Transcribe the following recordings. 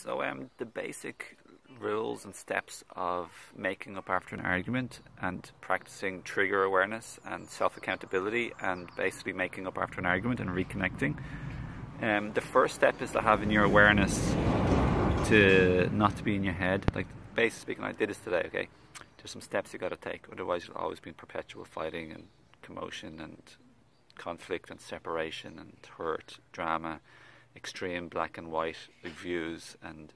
So the basic rules and steps of making up after an argument and practicing trigger awareness and self-accountability and basically making up after an argument and reconnecting. The first step is to have in your awareness to not to be in your head. Like, basically speaking, I did this today, okay? There's some steps you got to take, otherwise you'll always be in perpetual fighting and commotion and conflict and separation and hurt, drama, extreme black and white views, and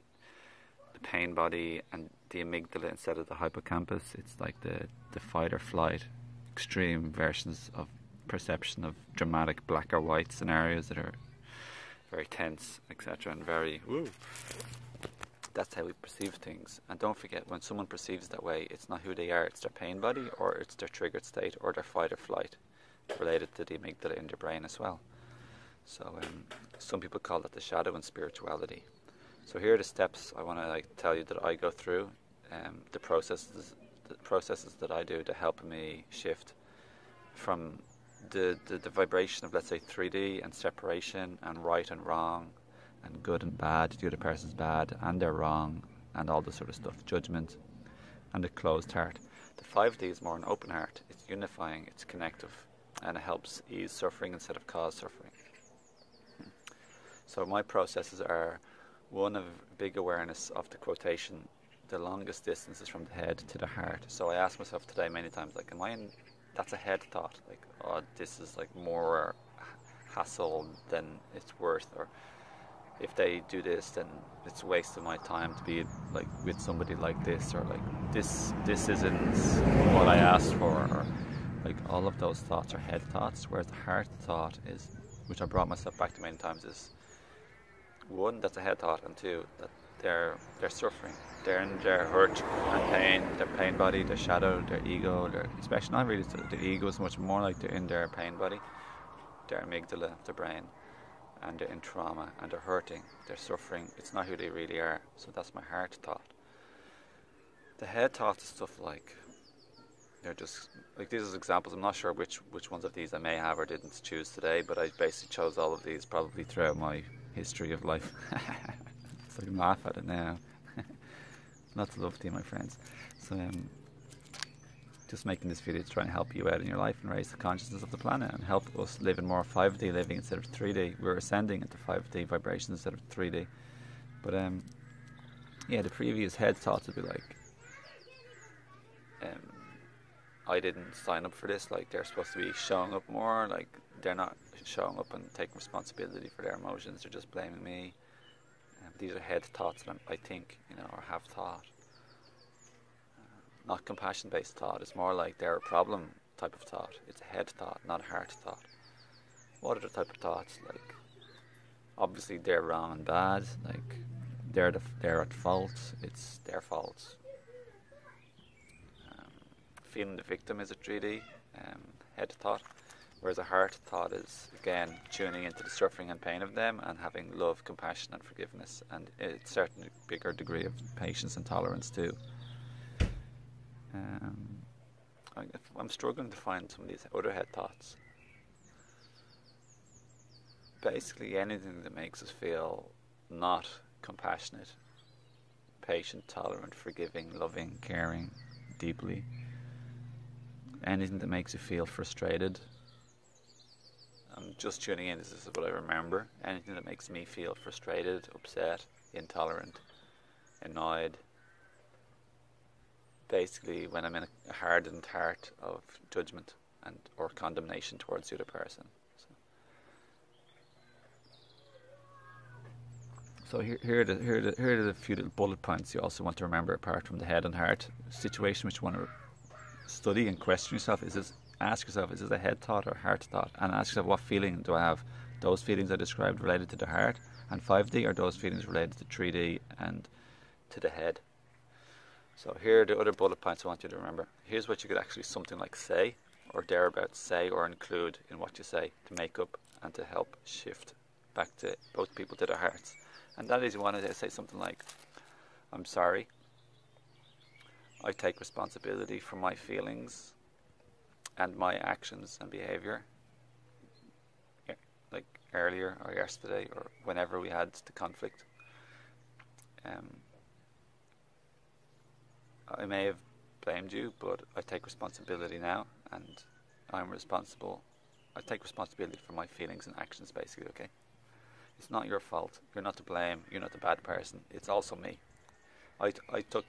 the pain body and the amygdala instead of the hippocampus. It's like the fight or flight, extreme versions of perception of dramatic black or white scenarios that are very tense, etc., and very that's how we perceive things. And don't forget, when someone perceives that way, it's not who they are, it's their pain body, or it's their triggered state, or their fight or flight, related to the amygdala in their brain as well. So some people call that the shadow in spirituality. So here are the steps I want to tell you that I go through, the processes that I do to help me shift from the vibration of, let's say, 3D and separation and right and wrong and good and bad, the other person's bad and they're wrong and all this sort of stuff, judgment and a closed heart. The 5D is more an open heart. It's unifying, it's connective, and it helps ease suffering instead of cause suffering. So my processes are one of big awareness of the quotation, the longest distance is from the head to the heart. So I ask myself today many times, like, am I in, that's a head thought, like, oh, this is like more hassle than it's worth, or if they do this, then it's a waste of my time to be like with somebody like this, or like this isn't what I asked for, or like all of those thoughts are head thoughts, whereas the heart thought is, which I brought myself back to many times, is one, that's a head thought, and two, that they're suffering, they're in their hurt and pain, their pain body, their shadow, their ego, their, especially not really the ego is much more like they're in their pain body, their amygdala, their brain, and they're in trauma and they're hurting, they're suffering. It's not who they really are. So that's my heart thought. The head thought is stuff like, they're just like, these are examples. I'm not sure which ones of these I may have or didn't choose today, but I basically chose all of these probably throughout my history of life. It's like, laugh at it now. Lots of love to you, my friends. So just making this video to try and help you out in your life and raise the consciousness of the planet and help us live in more 5D living instead of 3D. We're ascending into 5D vibrations instead of 3D. But yeah, the previous head thoughts would be like, I didn't sign up for this, like they're supposed to be showing up more, like they're not showing up and taking responsibility for their emotions, they're just blaming me. These are head thoughts that I think, or have thought. Not compassion-based thought. It's more like they're a problem type of thought. It's a head thought, not a heart thought. What are the type of thoughts? Like, obviously they're wrong and bad. Like, they're at fault. It's their fault. Feeling the victim is a 3D head thought, whereas a heart thought is, again, tuning into the suffering and pain of them and having love, compassion and forgiveness, and a certain bigger degree of patience and tolerance too. I'm struggling to find some of these other head thoughts. Basically anything that makes us feel not compassionate, patient, tolerant, forgiving, loving, caring, deeply. Anything that makes you feel frustrated. I'm just tuning in, this is what I remember. Anything that makes me feel frustrated, upset, intolerant, annoyed. Basically when I'm in a hardened heart of judgment and or condemnation towards the other person. So here are the few little bullet points you also want to remember apart from the head and heart situation, which you want to study and question yourself. Ask yourself, is this a head thought or a heart thought? And ask yourself, what feeling do I have? Those feelings I described related to the heart and 5D, or those feelings related to 3D and to the head? So here are the other bullet points I want you to remember. Here's what you could actually something like say, or thereabouts say, or include in what you say to make up and to help shift back to both people to their hearts. And that is, you want to say something like, I'm sorry, I take responsibility for my feelings and my actions and behaviour, like earlier or yesterday or whenever we had the conflict. I may have blamed you, but I take responsibility now, and I'm responsible. I take responsibility for my feelings and actions, basically, okay? It's not your fault. You're not to blame. You're not the bad person. It's also me. I took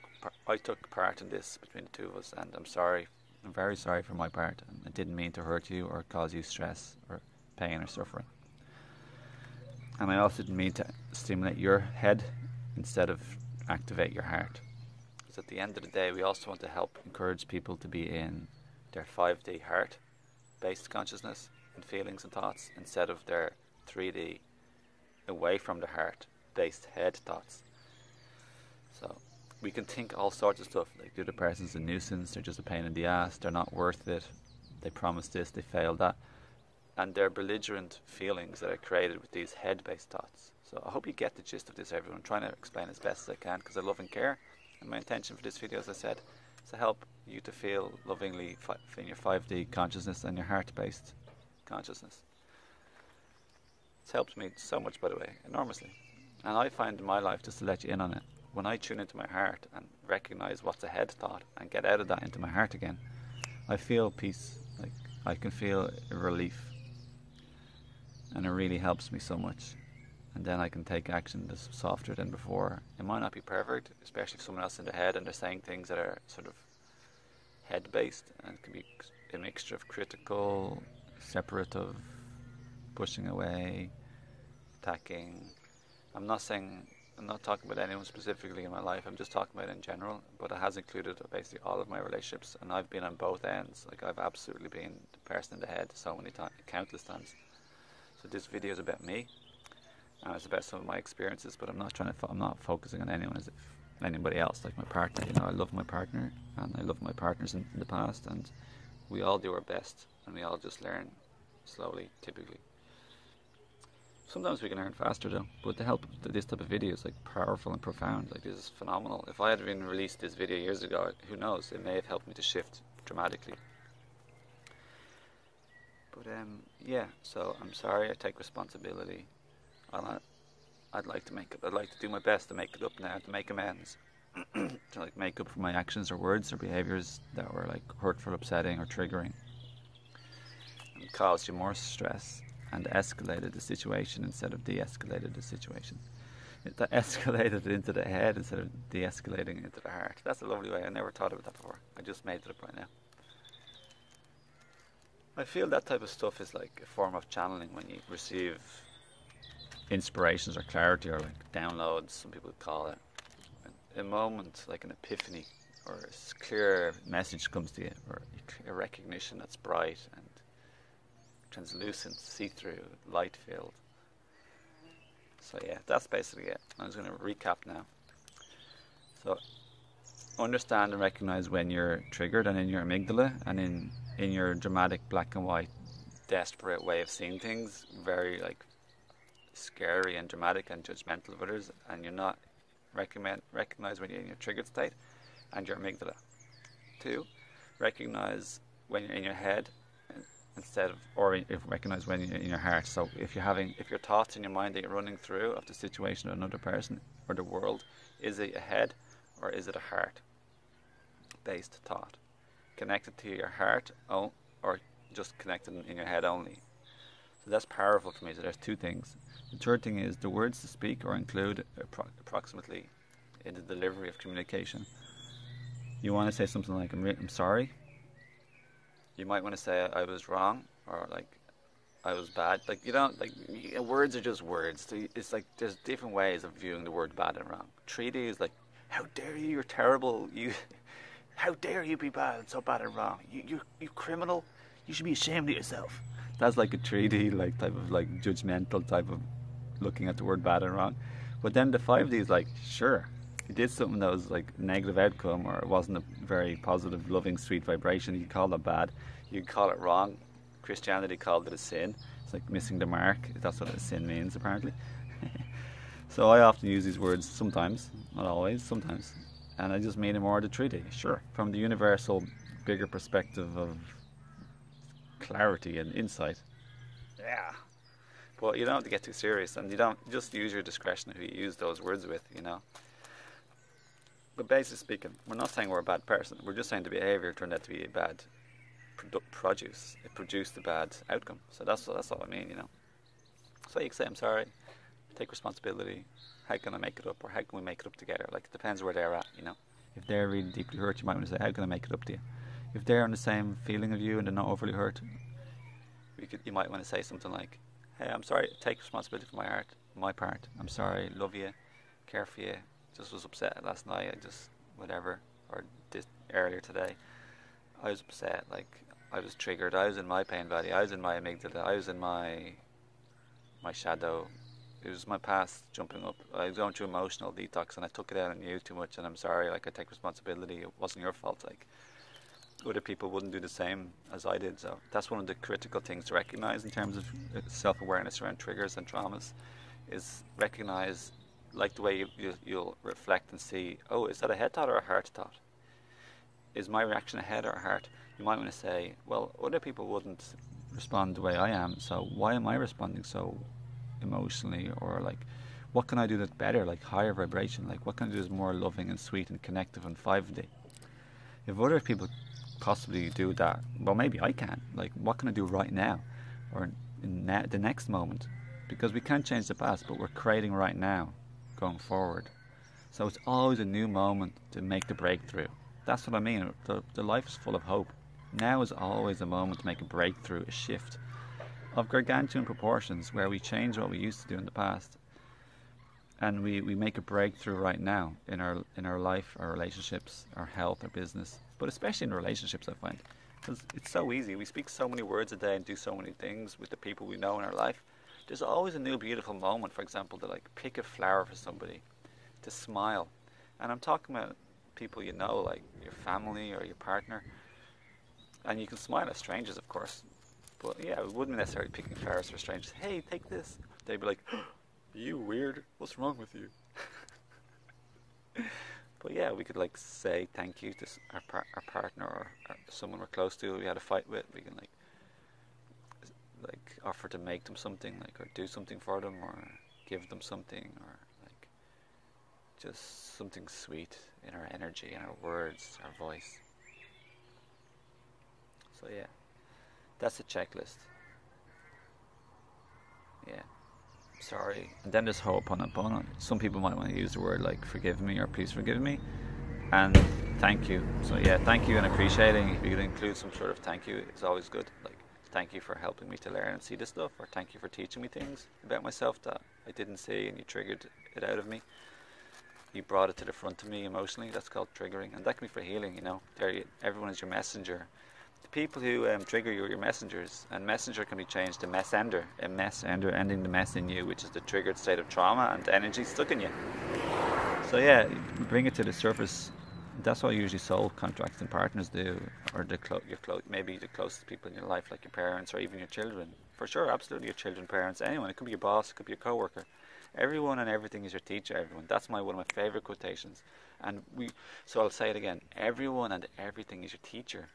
part in this between the two of us, and I'm sorry. I'm very sorry for my part. And I didn't mean to hurt you or cause you stress or pain or suffering. And I also didn't mean to stimulate your head instead of activate your heart. Because at the end of the day, we also want to help encourage people to be in their 5D heart-based consciousness and feelings and thoughts instead of their 3D away from the heart-based head thoughts. So we can think all sorts of stuff, like the other person's a nuisance, they're just a pain in the ass, they're not worth it, they promised this, they failed that. And they're belligerent feelings that are created with these head-based thoughts. So I hope you get the gist of this, everyone. I'm trying to explain as best as I can because I love and care. And my intention for this video, as I said, is to help you to feel lovingly in your 5D consciousness and your heart-based consciousness. It's helped me so much, by the way, enormously. And I find in my life, just to let you in on it, when I tune into my heart and recognize what's a head thought and get out of that into my heart again, I feel peace. Like I can feel a relief. And it really helps me so much. And then I can take action that's softer than before. It might not be perfect, especially if someone else in the head and they're saying things that are sort of head-based, and it can be a mixture of critical, separative, pushing away, attacking. I'm not talking about anyone specifically in my life, I'm just talking about it in general, but it has included basically all of my relationships, and I've been on both ends. Like I've absolutely been the person in the head so many times, countless times. So this video is about me, and it's about some of my experiences, but I'm not focusing on anyone as if anybody else, like my partner. You know, I love my partner, and I love my partners in the past, and we all do our best, and we all just learn slowly, typically. Sometimes we can learn faster though, but the help of this type of video is like powerful and profound. Like this is phenomenal. If I had been released this video years ago, who knows, it may have helped me to shift dramatically. But yeah, so I'm sorry, I take responsibility. I'd like to do my best to make it up now, to make amends. To like make up for my actions or words or behaviours that were like hurtful, upsetting or triggering, and caused you more stress and escalated the situation instead of de-escalated the situation. It escalated into the head instead of de-escalating into the heart. That's a lovely way. I never thought about that before. I just made it up right now. I feel that type of stuff is like a form of channeling when you receive inspirations or clarity or like downloads, some people would call it. A moment, like an epiphany, or a clear message comes to you, or a recognition that's bright and translucent, see-through, light-filled. So yeah, that's basically it. I'm just going to recap now. So understand and recognize when you're triggered and in your amygdala and in your dramatic black and white desperate way of seeing things, very like scary and dramatic and judgmental of others, and you're not recognize when you're in your triggered state and your amygdala. 2, recognize when you're in your head recognize when you're in your heart. So if your thoughts in your mind that you're running through of the situation of another person or the world, is it a head or is it a heart based thought connected to your heart or just connected in your head only? So that's powerful for me. So there's 2 things. The third thing is the words to speak or include approximately in the delivery of communication. You want to say something like I'm sorry. You might want to say I was wrong, or like I was bad. Like you don't like words are just words. So it's like there's different ways of viewing the word bad and wrong. 3D is like, how dare you? You're terrible. How dare you be bad, so bad and wrong? You criminal. You should be ashamed of yourself. That's like a 3D like type of like judgmental type of looking at the word bad and wrong. But then the 5D is like, sure, you did something that was like negative outcome, or it wasn't a very positive, loving, sweet vibration. You could call that bad. You could call it wrong. Christianity called it a sin. It's like missing the mark. That's what a sin means, apparently. So I often use these words sometimes, not always, sometimes. And I just mean it more the 3D, sure. From the universal, bigger perspective of clarity and insight. Yeah. But you don't have to get too serious, and you don't just use your discretion who you use those words with, you know. But basically speaking, we're not saying we're a bad person. We're just saying the behaviour turned out to be a bad produce. It produced a bad outcome. So that's all I mean, you know. So you can say, I'm sorry, take responsibility. How can I make it up? Or how can we make it up together? Like, it depends where they're at, you know. If they're really deeply hurt, you might want to say, how can I make it up to you? If they're on the same feeling of you and they're not overly hurt, you might want to say something like, hey, I'm sorry, take responsibility for my part. I'm sorry, love you, care for you. Just was upset last night, whatever, or earlier today. I was upset, like, I was triggered, I was in my pain body, I was in my amygdala, I was in my shadow. It was my past jumping up. I was going through emotional detox and I took it out on you too much, and I'm sorry, like, I take responsibility. It wasn't your fault, like, other people wouldn't do the same as I did. So that's one of the critical things to recognize in terms of self-awareness around triggers and traumas, is recognize, like the way you'll reflect and see, oh, is that a head thought or a heart thought? Is my reaction a head or a heart? You might want to say, well, other people wouldn't respond the way I am, so why am I responding so emotionally? Or like, what can I do that's better, like higher vibration? Like, what can I do that's more loving and sweet and connective and 5D? If other people possibly do that, well, maybe I can. Like, what can I do right now, or in the next moment? Because we can't change the past, but we're creating right now, going forward. So it's always a new moment to make the breakthrough. That's what I mean. The life is full of hope. Now is always a moment to make a breakthrough, a shift of gargantuan proportions, where we change what we used to do in the past, and we make a breakthrough right now in our life, our relationships, our health, our business, but especially in relationships, I find, because it's so easy. We speak so many words a day and do so many things with the people we know in our life. There's always a new beautiful moment, for example, to like pick a flower for somebody, to smile. And I'm talking about people you know, like your family or your partner. And you can smile at strangers, of course. But yeah, we wouldn't necessarily be picking flowers for strangers. Hey, take this. They'd be like, you weird, what's wrong with you? But yeah, we could like say thank you to our partner, or someone we're close to, we had a fight with. We can like offer to make them something, like, or do something for them, or give them something, or like just something sweet in our energy, in our words, our voice. So yeah, that's a checklist. Yeah, sorry. And then there's ho'oponopono. Some people might want to use the word like forgive me or please forgive me, and thank you. So yeah, thank you and appreciating. If you could include some sort of thank you, it's always good. Like, thank you for helping me to learn and see this stuff, or thank you for teaching me things about myself that I didn't see, and you triggered it out of me. You brought it to the front of me emotionally. That's called triggering, and that can be for healing. You know, everyone is your messenger. The people who trigger you are your messengers, and messenger can be changed to messender, a messender, ending the mess in you, which is the triggered state of trauma and the energy stuck in you. So yeah, bring it to the surface. That's what usually soul contracts and partners do, or maybe the closest people in your life, like your parents or even your children. For sure, absolutely, your children, parents, anyone. It could be your boss, it could be your co-worker. Everyone and everything is your teacher, everyone. That's one of my favourite quotations. So I'll say it again. Everyone and everything is your teacher.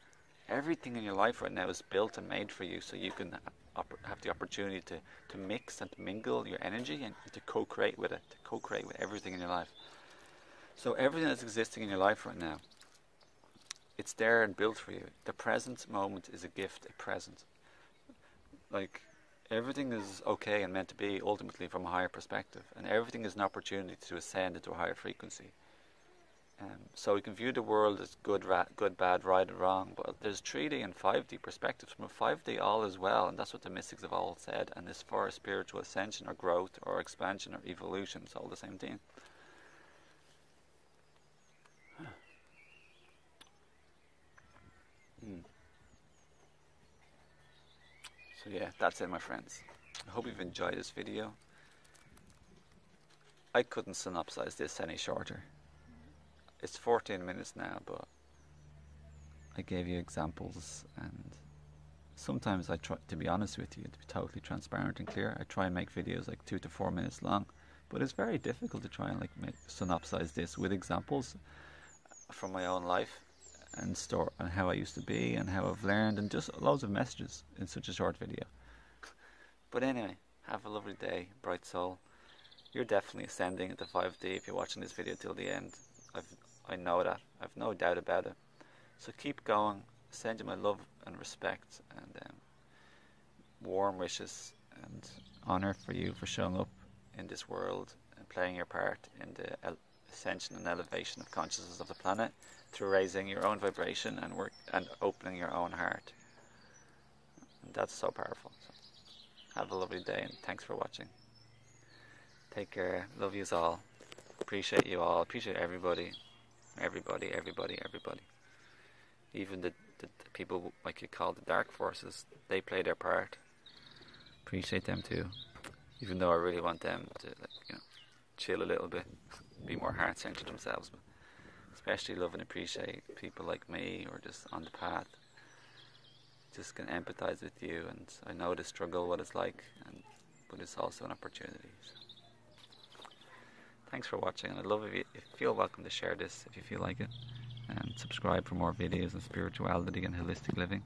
Everything in your life right now is built and made for you, so you can have the opportunity to mix and to mingle your energy and to co-create with it, to co-create with everything in your life. So everything that's existing in your life right now, it's there and built for you. The present moment is a gift, a present. Like, everything is okay and meant to be ultimately from a higher perspective, and everything is an opportunity to ascend into a higher frequency. So we can view the world as good, bad, right, and wrong, but there's 3D and 5D perspectives. From a 5D, all is well, and that's what the mystics have all said, and this for spiritual ascension or growth or expansion or evolution, it's all the same thing. So yeah, that's it, my friends. I hope you've enjoyed this video. I couldn't synopsize this any shorter. It's 14 minutes now, but I gave you examples, and sometimes I try, to be honest with you, to be totally transparent and clear, I try and make videos like 2 to 4 minutes long, but it's very difficult to try and like synopsize this with examples from my own life and how I used to be and how I've learned, and just loads of messages in such a short video. But anyway, have a lovely day, bright soul. You're definitely ascending into 5D if you're watching this video till the end. I know that. I've no doubt about it. So keep going. Send you my love and respect and warm wishes and honour for you for showing up in this world and playing your part in the ascension and elevation of consciousness of the planet through raising your own vibration and work and opening your own heart. And that's so powerful. So have a lovely day and thanks for watching. Take care. Love yous all. Appreciate you all. Appreciate everybody. Everybody. Even the people like you call the dark forces, they play their part. Appreciate them too. Even though I really want them to, chill a little bit, be more heart-centered themselves. But especially love and appreciate people like me or just on the path. Just can empathize with you, and I know the struggle, what it's like, but it's also an opportunity. So. Thanks for watching, and I'd love if you feel welcome to share this if you feel like it, and subscribe for more videos on spirituality and holistic living.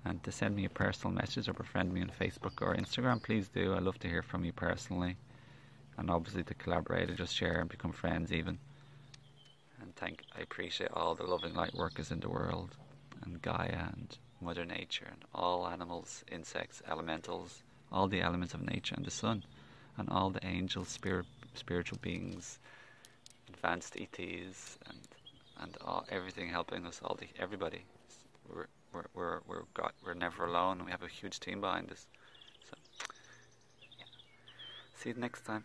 And to send me a personal message or befriend me on Facebook or Instagram, please do. I love to hear from you personally, and obviously to collaborate and just share and become friends even. And I appreciate all the loving light workers in the world, and Gaia and Mother Nature and all animals, insects, elementals, all the elements of nature and the sun, and all the angels, spiritual beings, advanced ETs, and everything helping us, everybody. We're never alone. We have a huge team behind us. So, yeah. See you next time.